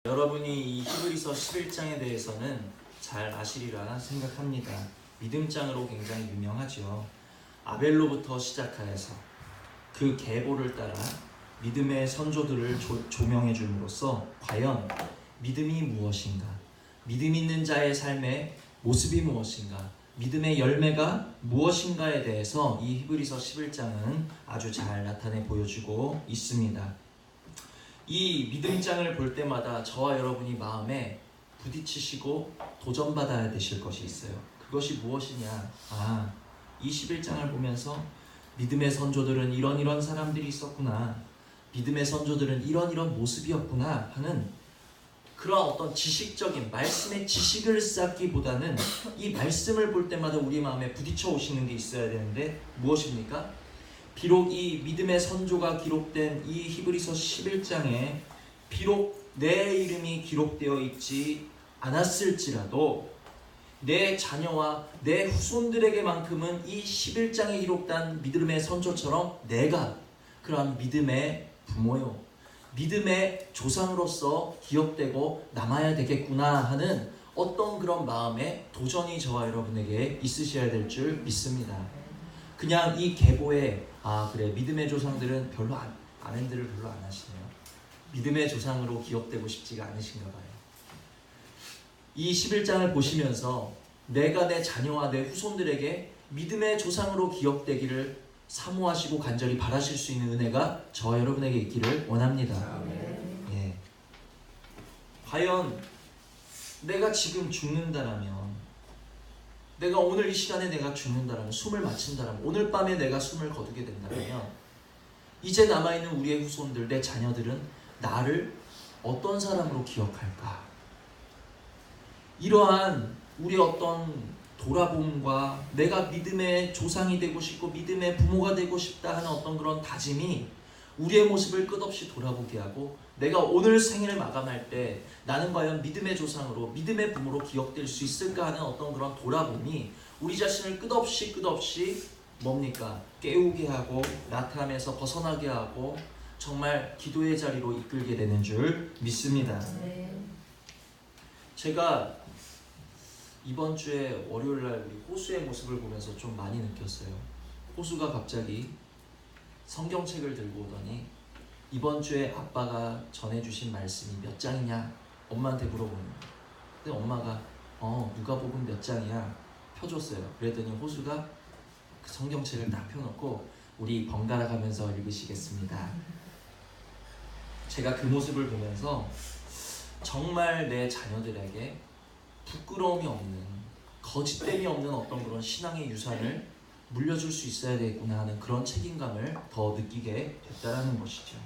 여러분이 이 히브리서 11장에 대해서는 잘 아시리라 생각합니다. 믿음장으로 굉장히 유명하죠. 아벨로부터 시작하여서 그 계보를 따라 믿음의 선조들을 조명해 줌으로써 과연 믿음이 무엇인가, 믿음 있는 자의 삶의 모습이 무엇인가, 믿음의 열매가 무엇인가에 대해서 이 히브리서 11장은 아주 잘 나타내 보여주고 있습니다. 이 믿음장을 볼 때마다 저와 여러분이 마음에 부딪히시고 도전받아야 되실 것이 있어요. 그것이 무엇이냐? 이 11장을 보면서 믿음의 선조들은 이런 사람들이 있었구나, 믿음의 선조들은 이런 모습이었구나 하는 그런 어떤 지식적인 말씀의 지식을 쌓기보다는 이 말씀을 볼 때마다 우리 마음에 부딪혀 오시는 게 있어야 되는데 무엇입니까? 비록 이 믿음의 선조가 기록된 이 히브리서 11장에 비록 내 이름이 기록되어 있지 않았을지라도 내 자녀와 내 후손들에게만큼은 이 11장에 기록된 믿음의 선조처럼 내가 그러한 믿음의 부모요, 믿음의 조상으로서 기억되고 남아야 되겠구나 하는 어떤 그런 마음의 도전이 저와 여러분에게 있으셔야 될 줄 믿습니다. 그냥 이 계보에 그래 믿음의 조상들은 별로 아멘들을 별로 안 하시네요. 믿음의 조상으로 기억되고 싶지가 않으신가 봐요. 이 11장을 보시면서 내가 내 자녀와 내 후손들에게 믿음의 조상으로 기억되기를 사모하시고 간절히 바라실 수 있는 은혜가 저와 여러분에게 있기를 원합니다. 예. 과연 내가 지금 죽는다라면, 내가 오늘 이 시간에 내가 죽는다라면, 숨을 마친다라면, 오늘 밤에 내가 숨을 거두게 된다면 이제 남아있는 우리의 후손들, 내 자녀들은 나를 어떤 사람으로 기억할까? 이러한 우리의 어떤 돌아봄과 내가 믿음의 조상이 되고 싶고 믿음의 부모가 되고 싶다 하는 어떤 그런 다짐이 우리의 모습을 끝없이 돌아보게 하고, 내가 오늘 생일을 마감할 때 나는 과연 믿음의 조상으로 믿음의 부모로 기억될 수 있을까 하는 어떤 그런 돌아봄이 우리 자신을 끝없이 뭡니까? 깨우게 하고 나타나면서 벗어나게 하고 정말 기도의 자리로 이끌게 되는 줄 믿습니다. 제가 이번 주에 월요일날 우리 호수의 모습을 보면서 좀 많이 느꼈어요. 호수가 갑자기 성경책을 들고 오더니 이번 주에 아빠가 전해주신 말씀이 몇 장이냐 엄마한테 물어보는 거예요. 근데 엄마가 누가복음 몇 장이야 펴줬어요. 그랬더니 호수가 그 성경책을 딱 펴놓고 우리 번갈아 가면서 읽으시겠습니다. 제가 그 모습을 보면서 정말 내 자녀들에게 부끄러움이 없는, 거짓됨이 없는 어떤 그런 신앙의 유산을 물려줄 수 있어야 되겠구나 하는 그런 책임감을 더 느끼게 됐다라는 것이죠.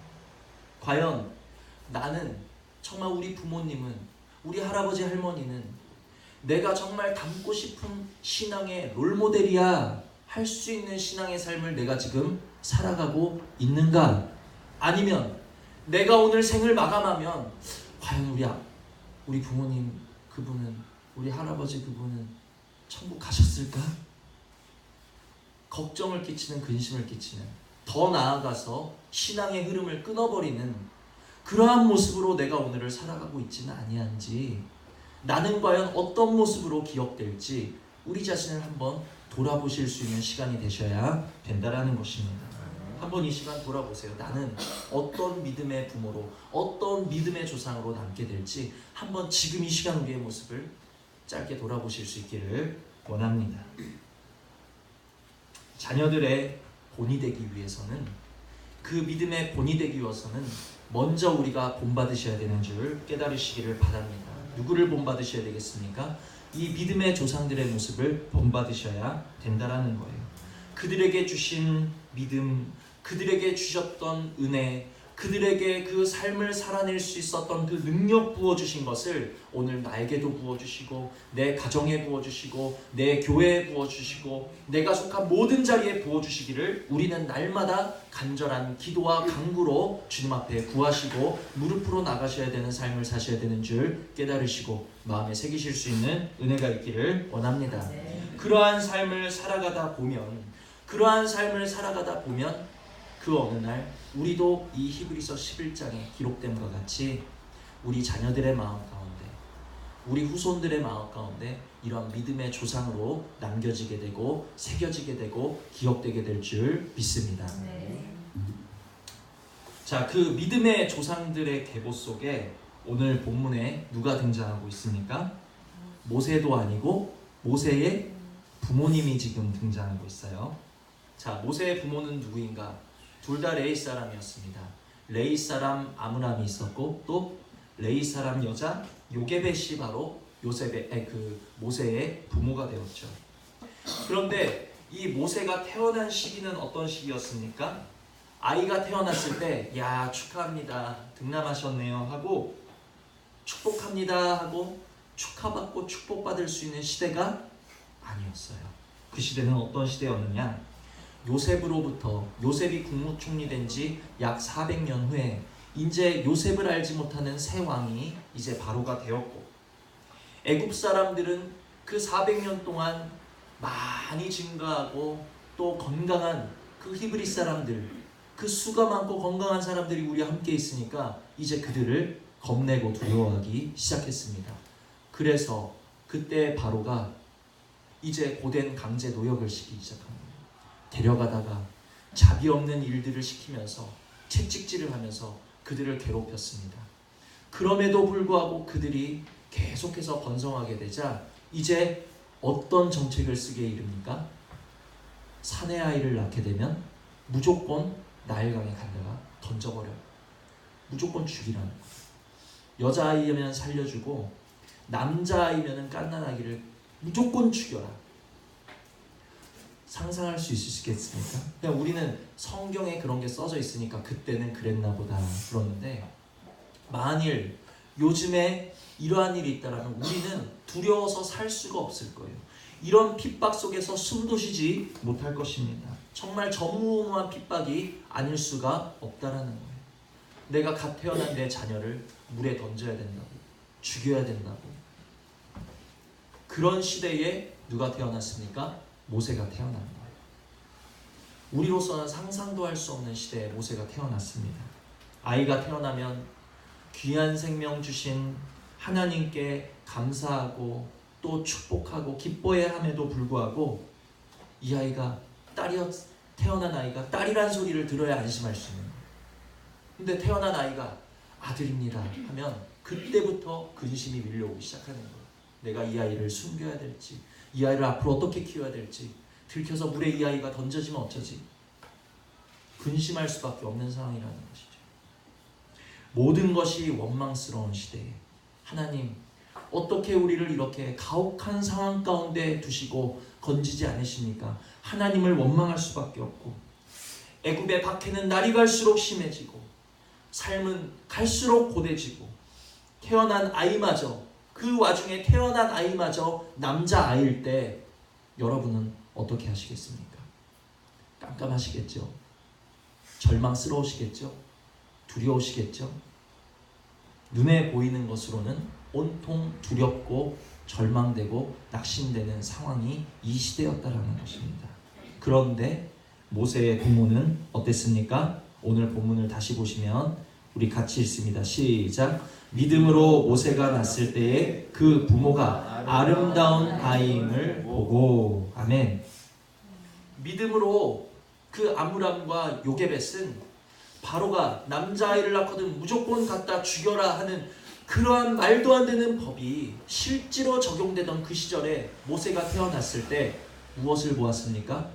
과연 나는, 정말 우리 부모님은, 우리 할아버지 할머니는 내가 정말 닮고 싶은 신앙의 롤모델이야 할 수 있는 신앙의 삶을 내가 지금 살아가고 있는가? 아니면 내가 오늘 생을 마감하면 과연 우리 부모님 그분은, 우리 할아버지 그분은 천국 가셨을까? 걱정을 끼치는, 근심을 끼치는, 더 나아가서 신앙의 흐름을 끊어버리는 그러한 모습으로 내가 오늘을 살아가고 있지는 아니한지, 나는 과연 어떤 모습으로 기억될지 우리 자신을 한번 돌아보실 수 있는 시간이 되셔야 된다라는 것입니다. 한번 이 시간 돌아보세요. 나는 어떤 믿음의 부모로, 어떤 믿음의 조상으로 남게 될지 한번 지금 이 시간 우리의 모습을 짧게 돌아보실 수 있기를 원합니다. 자녀들의 본이 되기 위해서는, 그 믿음의 본이 되기 위해서는 먼저 우리가 본받으셔야 되는 줄 깨달으시기를 바랍니다. 누구를 본받으셔야 되겠습니까? 이 믿음의 조상들의 모습을 본받으셔야 된다라는 거예요. 그들에게 주신 믿음, 그들에게 주셨던 은혜, 그들에게 그 삶을 살아낼 수 있었던 그 능력 부어주신 것을 오늘 나에게도 부어주시고, 내 가정에 부어주시고, 내 교회에 부어주시고, 내가 속한 모든 자리에 부어주시기를 우리는 날마다 간절한 기도와 간구로 주님 앞에 구하시고 무릎으로 나가셔야 되는 삶을 사셔야 되는 줄 깨달으시고 마음에 새기실 수 있는 은혜가 있기를 원합니다. 그러한 삶을 살아가다 보면 그 어느 날 우리도 이 히브리서 11장에 기록된 것 같이 우리 자녀들의 마음 가운데, 우리 후손들의 마음 가운데 이러한 믿음의 조상으로 남겨지게 되고 새겨지게 되고 기억되게 될 줄 믿습니다. 자, 그 믿음의 조상들의 계보 속에 오늘 본문에 누가 등장하고 있습니까? 모세도 아니고 모세의 부모님이 지금 등장하고 있어요. 자, 모세의 부모는 누구인가? 둘 다 레위 사람이었습니다. 레위 사람 아므람이 있었고 또 레위 사람 여자 요게벳이 바로 모세의 부모가 되었죠. 그런데 이 모세가 태어난 시기는 어떤 시기였습니까? 아이가 태어났을 때 야 축하합니다 등남하셨네요 하고 축복합니다 하고 축하받고 축복받을 수 있는 시대가 아니었어요. 그 시대는 어떤 시대였느냐? 요셉이 국무총리 된 지 약 400년 후에 이제 요셉을 알지 못하는 새 왕이 이제 바로가 되었고, 애굽 사람들은 그 400년 동안 많이 증가하고 또 건강한 그 히브리 사람들, 그 수가 많고 건강한 사람들이 우리와 함께 있으니까 이제 그들을 겁내고 두려워하기 시작했습니다. 그래서 그때 바로가 이제 고된 강제 노역을 시키기 시작합니다. 데려가다가 자비 없는 일들을 시키면서 채찍질을 하면서 그들을 괴롭혔습니다. 그럼에도 불구하고 그들이 계속해서 번성하게 되자 이제 어떤 정책을 쓰게 이릅니까? 사내 아이를 낳게 되면 무조건 나일강에 갔다가 던져버려. 무조건 죽이라는 거예요. 여자아이면 살려주고 남자아이면 갓난아기를 무조건 죽여라. 상상할 수 있으시겠습니까? 그냥 우리는 성경에 그런 게 써져 있으니까 그때는 그랬나 보다 그러는데, 만일 요즘에 이러한 일이 있다면 우리는 두려워서 살 수가 없을 거예요. 이런 핍박 속에서 숨도 쉬지 못할 것입니다. 정말 전무후무한 핍박이 아닐 수가 없다라는 거예요. 내가 갓 태어난 내 자녀를 물에 던져야 된다고, 죽여야 된다고. 그런 시대에 누가 태어났습니까? 모세가 태어난 거예요. 우리로서는 상상도 할 수 없는 시대에 모세가 태어났습니다. 아이가 태어나면 귀한 생명 주신 하나님께 감사하고 또 축복하고 기뻐해야 함에도 불구하고 이 아이가 태어난 아이가 딸이란 소리를 들어야 안심할 수 있는 거예요. 근데 태어난 아이가 아들입니다 하면 그때부터 근심이 밀려오기 시작하는 거예요. 내가 이 아이를 숨겨야 될지, 이 아이를 앞으로 어떻게 키워야 될지, 들켜서 물에 이 아이가 던져지면 어쩌지? 근심할 수밖에 없는 상황이라는 것이죠. 모든 것이 원망스러운 시대에 하나님 어떻게 우리를 이렇게 가혹한 상황 가운데 두시고 건지지 않으십니까? 하나님을 원망할 수밖에 없고, 애굽의 박해는 날이 갈수록 심해지고 삶은 갈수록 고대지고, 태어난 아이마저, 그 와중에 태어난 아이마저 남자아이일 때 여러분은 어떻게 하시겠습니까? 깜깜하시겠죠? 절망스러우시겠죠? 두려우시겠죠? 눈에 보이는 것으로는 온통 두렵고 절망되고 낙심되는 상황이 이 시대였다라는 것입니다. 그런데 모세의 부모는 어땠습니까? 오늘 본문을 다시 보시면 우리 같이 읽습니다. 시작. 믿음으로 모세가 낳았을 때에 그 부모가 아름다운 아이임을 보고. 아멘. 믿음으로 그 아므람과 요게벳은 바로가 남자아이를 낳거든 무조건 갖다 죽여라 하는 그러한 말도 안 되는 법이 실제로 적용되던 그 시절에 모세가 태어났을 때 무엇을 보았습니까?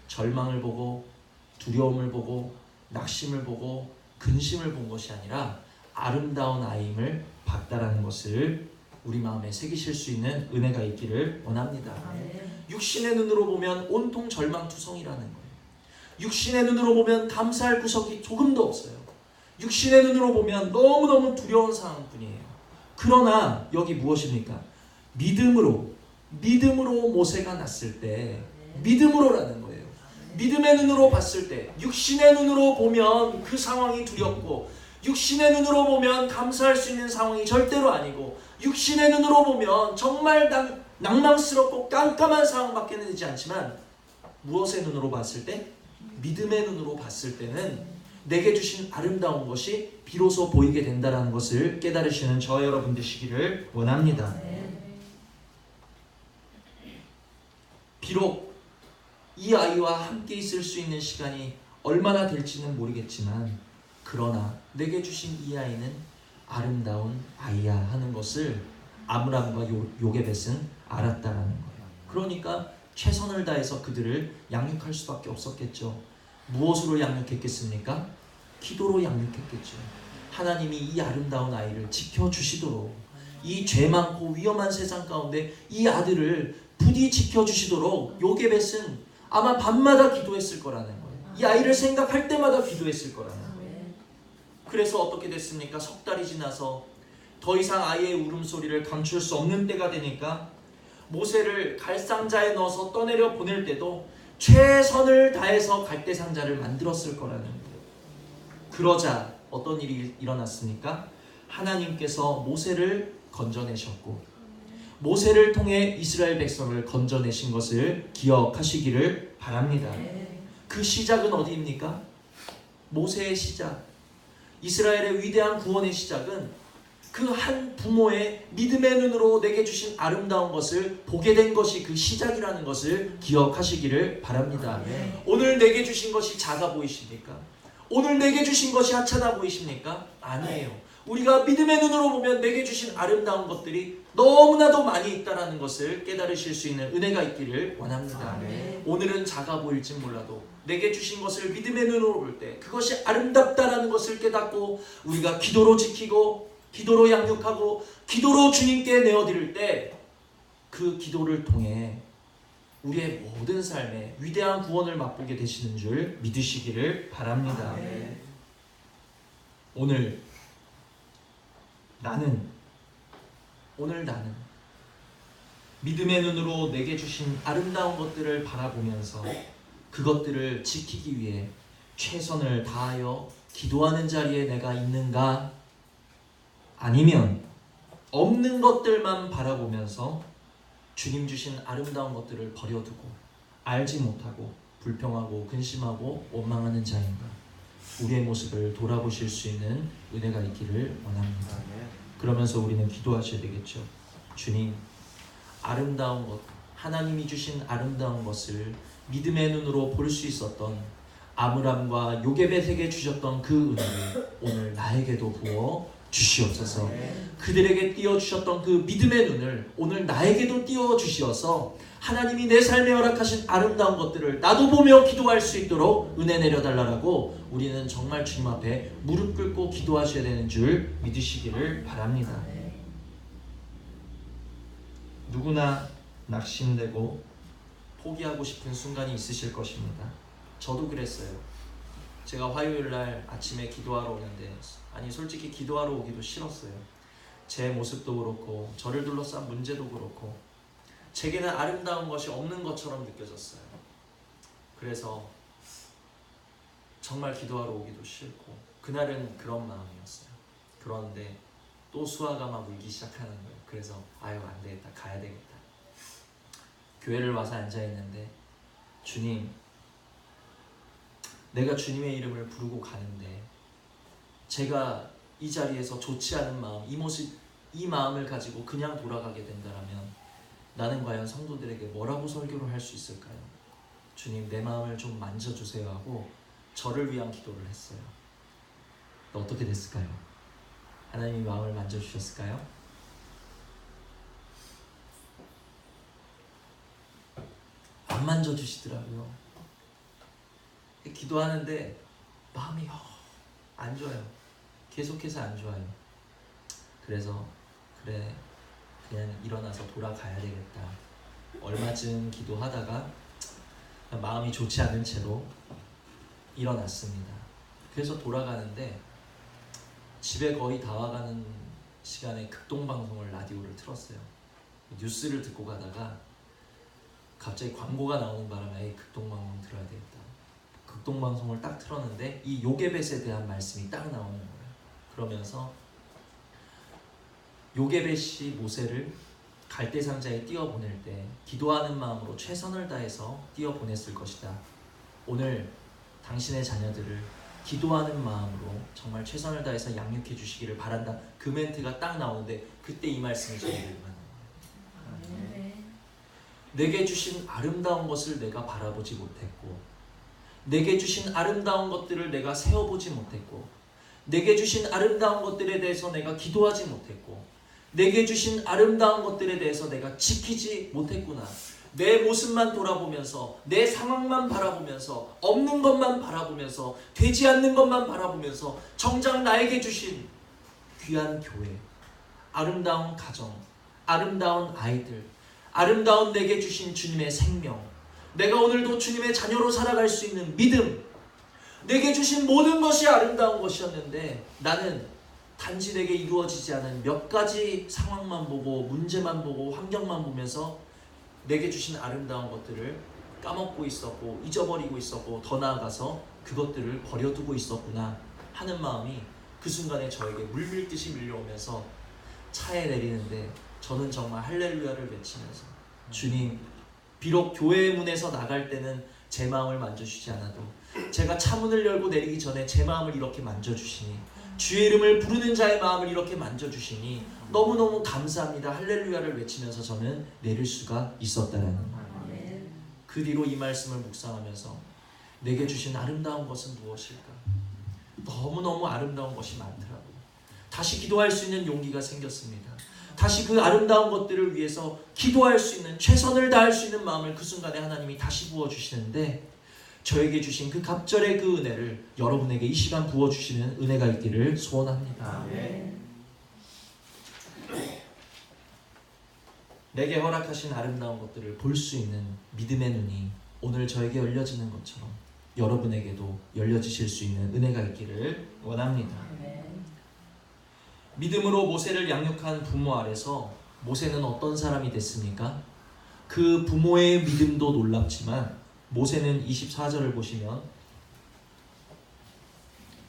절망을 보고 두려움을 보고 낙심을 보고 근심을 본 것이 아니라 아름다운 아이임을 봤다라는 것을 우리 마음에 새기실 수 있는 은혜가 있기를 원합니다. 육신의 눈으로 보면 온통 절망투성이라는 거예요. 육신의 눈으로 보면 감사할 구석이 조금도 없어요. 육신의 눈으로 보면 너무너무 두려운 상황뿐이에요. 그러나 여기 무엇입니까? 믿음으로 모세가 났을 때, 믿음으로라는 거예요. 믿음의 눈으로 봤을 때, 육신의 눈으로 보면 그 상황이 두렵고, 육신의 눈으로 보면 감사할 수 있는 상황이 절대로 아니고, 육신의 눈으로 보면 정말 낭망스럽고 깜깜한 상황밖에 되지 않지만, 무엇의 눈으로 봤을 때? 믿음의 눈으로 봤을 때는 내게 주신 아름다운 것이 비로소 보이게 된다는 것을 깨달으시는 저와 여러분 되시기를 원합니다. 비록 이 아이와 함께 있을 수 있는 시간이 얼마나 될지는 모르겠지만, 그러나 내게 주신 이 아이는 아름다운 아이야 하는 것을 아므람과 요게벳은 알았다라는 거예요. 그러니까 최선을 다해서 그들을 양육할 수밖에 없었겠죠. 무엇으로 양육했겠습니까? 기도로 양육했겠죠. 하나님이 이 아름다운 아이를 지켜주시도록, 이 죄 많고 위험한 세상 가운데 이 아들을 부디 지켜주시도록 요게벳은 아마 밤마다 기도했을 거라는 거예요. 이 아이를 생각할 때마다 기도했을 거라는 거예요. 그래서 어떻게 됐습니까? 석 달이 지나서 더 이상 아이의 울음소리를 감출 수 없는 때가 되니까 모세를 갈상자에 넣어서 떠내려 보낼 때도 최선을 다해서 갈대상자를 만들었을 거라는 거예요. 그러자 어떤 일이 일어났습니까? 하나님께서 모세를 건져내셨고, 모세를 통해 이스라엘 백성을 건져내신 것을 기억하시기를 바랍니다. 그 시작은 어디입니까? 모세의 시작, 이스라엘의 위대한 구원의 시작은 그 한 부모의 믿음의 눈으로 내게 주신 아름다운 것을 보게 된 것이 그 시작이라는 것을 기억하시기를 바랍니다. 오늘 내게 주신 것이 작아 보이십니까? 오늘 내게 주신 것이 하찮아 보이십니까? 아니에요. 우리가 믿음의 눈으로 보면 내게 주신 아름다운 것들이 너무나도 많이 있다는 것을 깨달으실 수 있는 은혜가 있기를 원합니다. 오늘은 작아 보일지 몰라도 내게 주신 것을 믿음의 눈으로 볼 때 그것이 아름답다라는 것을 깨닫고 우리가 기도로 지키고 기도로 양육하고 기도로 주님께 내어드릴 때 그 기도를 통해 우리의 모든 삶에 위대한 구원을 맛보게 되시는 줄 믿으시기를 바랍니다. 오늘 나는 믿음의 눈으로 내게 주신 아름다운 것들을 바라보면서 그것들을 지키기 위해 최선을 다하여 기도하는 자리에 내가 있는가? 아니면 없는 것들만 바라보면서 주님 주신 아름다운 것들을 버려두고 알지 못하고 불평하고 근심하고 원망하는 자인가? 우리의 모습을 돌아보실 수 있는 은혜가 있기를 원합니다. 그러면서 우리는 기도하셔야 되겠죠. 주님, 아름다운 것, 하나님이 주신 아름다운 것을 믿음의 눈으로 볼 수 있었던 아므람과 요게벳에게 주셨던 그 은혜를 오늘 나에게도 부어 주시옵소서. 그들에게 띄워주셨던 그 믿음의 눈을 오늘 나에게도 띄워주시어서 하나님이 내 삶에 허락하신 아름다운 것들을 나도 보며 기도할 수 있도록 은혜 내려달라고 우리는 정말 주님 앞에 무릎 꿇고 기도하셔야 되는 줄 믿으시기를 바랍니다. 누구나 낙심되고 포기하고 싶은 순간이 있으실 것입니다. 저도 그랬어요. 제가 화요일날 아침에 기도하러 오는데 솔직히 기도하러 오기도 싫었어요. 제 모습도 그렇고 저를 둘러싼 문제도 그렇고 제게는 아름다운 것이 없는 것처럼 느껴졌어요. 그래서 정말 기도하러 오기도 싫고 그날은 그런 마음이었어요. 그런데 또 수아가 막 울기 시작하는 거예요. 그래서 안 되겠다, 가야 되겠다. 교회를 와서 앉아있는데 주님, 내가 주님의 이름을 부르고 가는데 제가 이 자리에서 좋지 않은 마음, 이 마음을 가지고 그냥 돌아가게 된다면 나는 과연 성도들에게 뭐라고 설교를 할 수 있을까요? 주님, 내 마음을 좀 만져주세요 하고 저를 위한 기도를 했어요. 어떻게 됐을까요? 하나님이 마음을 만져주셨을까요? 안 만져주시더라고요. 기도하는데 마음이 안 좋아요. 계속해서 안 좋아요. 그래서 그냥 일어나서 돌아가야 되겠다. 얼마쯤 기도하다가 마음이 좋지 않은 채로 일어났습니다. 그래서 돌아가는데 집에 거의 다 와가는 시간에 극동방송을 라디오를 틀었어요. 뉴스를 듣고 가다가 갑자기 광고가 나오는 바람에 극동방송 들어야 되겠다. 극동방송을 딱 틀었는데 이 요게벳에 대한 말씀이 딱 나오는 거예요. 그러면서 요게벳이 모세를 갈대상자에 띄워보낼 때 기도하는 마음으로 최선을 다해서 띄워보냈을 것이다. 오늘 당신의 자녀들을 기도하는 마음으로 정말 최선을 다해서 양육해 주시기를 바란다. 그 멘트가 딱 나오는데 그때 이 말씀이 저에게 임하는 거예요. 내게 주신 아름다운 것을 내가 바라보지 못했고, 내게 주신 아름다운 것들을 내가 세워보지 못했고, 내게 주신 아름다운 것들에 대해서 내가 기도하지 못했고, 내게 주신 아름다운 것들에 대해서 내가 지키지 못했구나. 내 모습만 돌아보면서, 내 상황만 바라보면서, 없는 것만 바라보면서, 되지 않는 것만 바라보면서 정작 나에게 주신 귀한 교회, 아름다운 가정, 아름다운 아이들, 아름다운 내게 주신 주님의 생명, 내가 오늘도 주님의 자녀로 살아갈 수 있는 믿음, 내게 주신 모든 것이 아름다운 것이었는데 나는 단지 내게 이루어지지 않은 몇 가지 상황만 보고, 문제만 보고, 환경만 보면서 내게 주신 아름다운 것들을 까먹고 있었고, 잊어버리고 있었고, 더 나아가서 그것들을 버려두고 있었구나 하는 마음이 그 순간에 저에게 물밀듯이 밀려오면서 차에 내리는데 저는 정말 할렐루야를 외치면서, 주님, 비록 교회 문에서 나갈 때는 제 마음을 만져주지 않아도 제가 차문을 열고 내리기 전에 제 마음을 이렇게 만져주시니, 주의 이름을 부르는 자의 마음을 이렇게 만져주시니 너무너무 감사합니다, 할렐루야를 외치면서 저는 내릴 수가 있었다라는 거예요. 그 뒤로 이 말씀을 묵상하면서 내게 주신 아름다운 것은 무엇일까? 너무너무 아름다운 것이 많더라고요. 다시 기도할 수 있는 용기가 생겼습니다. 다시 그 아름다운 것들을 위해서 기도할 수 있는, 최선을 다할 수 있는 마음을 그 순간에 하나님이 다시 부어주시는데, 저에게 주신 그 갑절의 그 은혜를 여러분에게 이 시간 부어주시는 은혜가 있기를 소원합니다. 아멘. 내게 허락하신 아름다운 것들을 볼 수 있는 믿음의 눈이 오늘 저에게 열려지는 것처럼 여러분에게도 열려지실 수 있는 은혜가 있기를 원합니다. 믿음으로 모세를 양육한 부모 아래서 모세는 어떤 사람이 됐습니까? 그 부모의 믿음도 놀랍지만 모세는 24절을 보시면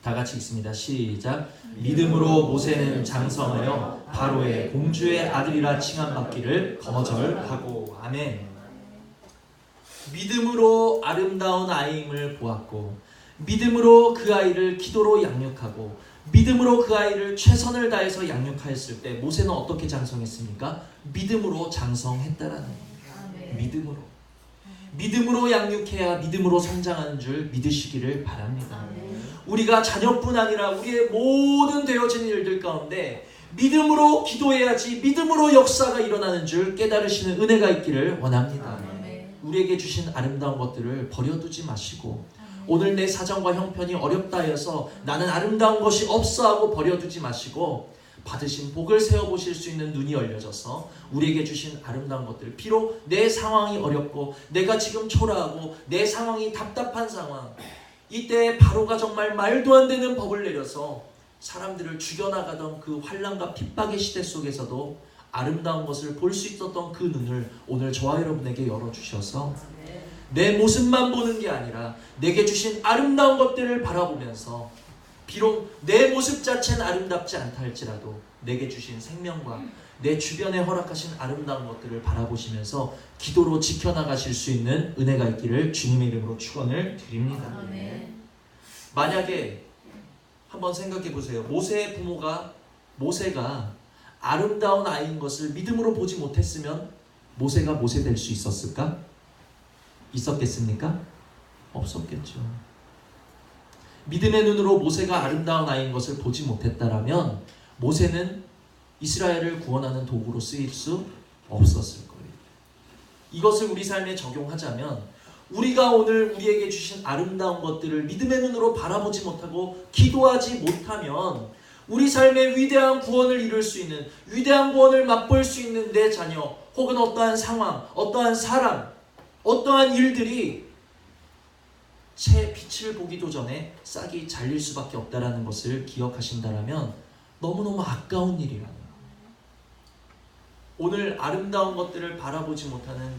다 같이 읽습니다. 시작. 믿음으로 모세는 장성하여 바로의 공주의 아들이라 칭함받기를 거절하고. 아멘. 믿음으로 아름다운 아이임을 보았고, 믿음으로 그 아이를 기도로 양육하고, 믿음으로 그 아이를 최선을 다해서 양육하였을 때 모세는 어떻게 장성했습니까? 믿음으로 장성했다라는 겁니다. 믿음으로 양육해야 믿음으로 성장하는 줄 믿으시기를 바랍니다. 우리가 자녀뿐 아니라 우리의 모든 되어진 일들 가운데 믿음으로 기도해야지 믿음으로 역사가 일어나는 줄 깨달으시는 은혜가 있기를 원합니다. 우리에게 주신 아름다운 것들을 버려두지 마시고, 오늘 내 사정과 형편이 어렵다 해서 나는 아름다운 것이 없어 하고 버려두지 마시고, 받으신 복을 세워보실 수 있는 눈이 열려져서 우리에게 주신 아름다운 것들, 비록 내 상황이 어렵고 내가 지금 초라하고 내 상황이 답답한 상황, 이때 바로가 정말 말도 안 되는 법을 내려서 사람들을 죽여나가던 그 환난과 핍박의 시대 속에서도 아름다운 것을 볼 수 있었던 그 눈을 오늘 저와 여러분에게 열어주셔서 내 모습만 보는 게 아니라 내게 주신 아름다운 것들을 바라보면서, 비록 내 모습 자체는 아름답지 않다 할지라도 내게 주신 생명과 내 주변에 허락하신 아름다운 것들을 바라보시면서 기도로 지켜나가실 수 있는 은혜가 있기를 주님의 이름으로 축원을 드립니다. 만약에 한번 생각해 보세요. 모세가 아름다운 아이인 것을 믿음으로 보지 못했으면 모세가 모세 될 수 있었을까? 있었겠습니까? 없었겠죠. 믿음의 눈으로 모세가 아름다운 아이인 것을 보지 못했다라면 모세는 이스라엘을 구원하는 도구로 쓰일 수 없었을 거예요. 이것을 우리 삶에 적용하자면, 우리가 오늘 우리에게 주신 아름다운 것들을 믿음의 눈으로 바라보지 못하고 기도하지 못하면 우리 삶의 위대한 구원을 이룰 수 있는, 위대한 구원을 맛볼 수 있는 내 자녀, 혹은 어떠한 상황, 어떠한 사람, 어떠한 일들이 채 빛을 보기도 전에 싹이 잘릴 수밖에 없다라는 것을 기억하신다라면 너무너무 아까운 일이라는 거예요. 오늘 아름다운 것들을 바라보지 못하는,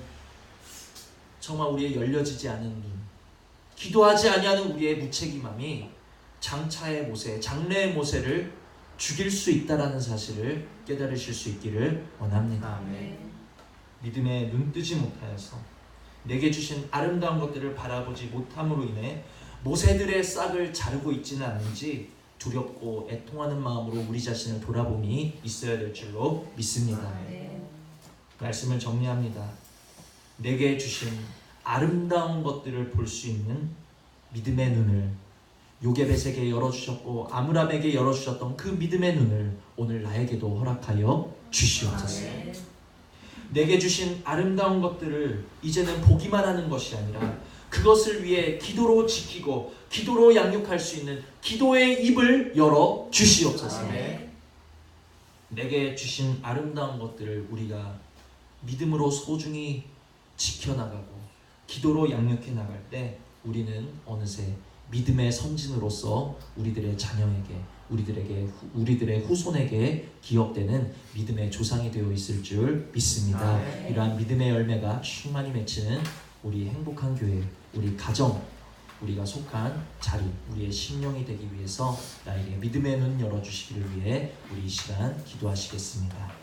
정말 우리의 열려지지 않은 눈, 기도하지 아니하는 우리의 무책임함이 장차의 모세, 장래의 모세를 죽일 수 있다라는 사실을 깨달으실 수 있기를 원합니다. 믿음에 눈뜨지 못하여서 내게 주신 아름다운 것들을 바라보지 못함으로 인해 모세들의 싹을 자르고 있지는 않은지 두렵고 애통하는 마음으로 우리 자신을 돌아봄이 있어야 될 줄로 믿습니다. 말씀을 정리합니다. 내게 주신 아름다운 것들을 볼 수 있는 믿음의 눈을 요게벳에게 열어주셨고 아므람에게 열어주셨던 그 믿음의 눈을 오늘 나에게도 허락하여 주시옵소서. 내게 주신 아름다운 것들을 이제는 보기만 하는 것이 아니라 그것을 위해 기도로 지키고 기도로 양육할 수 있는 기도의 입을 열어 주시옵소서. 내게 주신 아름다운 것들을 우리가 믿음으로 소중히 지켜나가고 기도로 양육해 나갈 때 우리는 어느새 믿음의 선진으로서 우리들의 자녀에게 우리들의 후손에게 기억되는 믿음의 조상이 되어 있을 줄 믿습니다. 이러한 믿음의 열매가 충만히 맺히는 우리 행복한 교회, 우리 가정, 우리가 속한 자리, 우리의 심령이 되기 위해서 나에게 믿음의 눈 열어주시기를 위해 우리 이 시간 기도하시겠습니다.